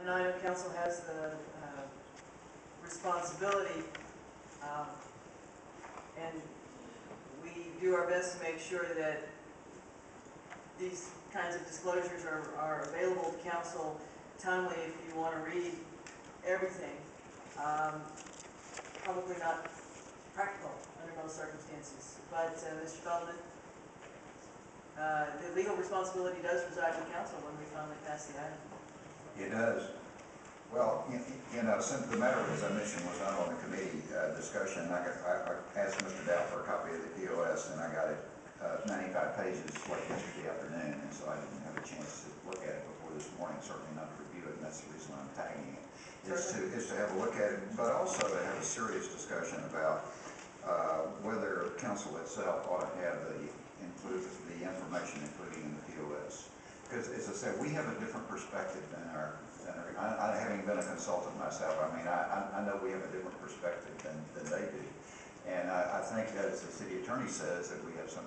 Item 9, council has the responsibility, and we do our best to make sure that these kinds of disclosures are available to council timely if you want to read everything. Probably not practical under most circumstances, but Mr. Feldman, the legal responsibility does reside with council when we finally pass the item. It does. Well, since the matter, as I mentioned, was not on the committee discussion, I asked Mr. Dow for a copy of the POS, and I got it 95 pages late yesterday afternoon, and so I didn't have a chance to look at it before this morning, certainly not to review it, and that's the reason I'm tagging it, is to have a look at it, but also to have a serious discussion about whether council itself ought to have the information including in the POS. Because, as I said, we have a different perspective than I having been a consultant myself, I mean, I know we have a different perspective than they do. And I think, as the city attorney says, that we have some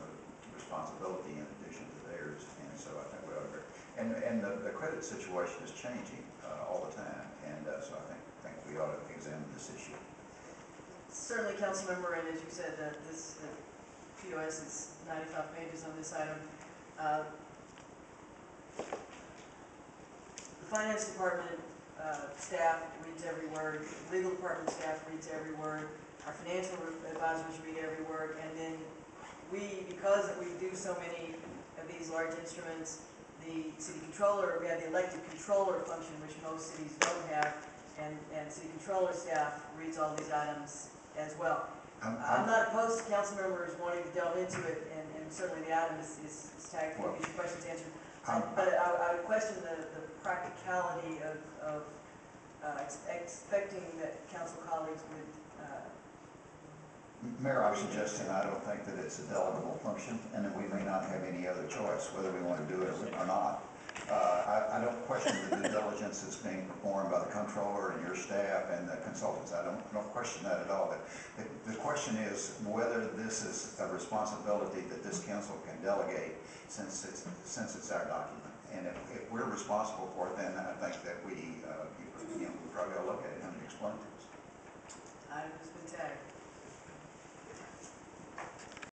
responsibility in addition to theirs. And so I think we ought to, and the credit situation is changing all the time. And so I think we ought to examine this issue. Certainly, council member, and as you said, the POS is 95 pages on this item. The finance department staff reads every word. The legal department staff reads every word. Our financial advisors read every word. And then because we do so many of these large instruments, the city controller, we have the elected controller function, which most cities don't have, and city controller staff reads all these items as well. I'm not opposed to council members wanting to delve into it, and certainly the item is tagged for these questions answered. But I would question the practicality of expecting that council colleagues would. Mayor, I was suggesting I don't think that it's a delegable function, and that we may not have any other choice whether we want to do it or not. I don't question the due diligence that's being performed by the controller and your staff and the consultants. I don't question that at all. But the question is whether this is a responsibility that this council can delegate, since it's our document. And if we're responsible for it, then I think that we probably ought to look at it and explain it to us. Item has been tagged.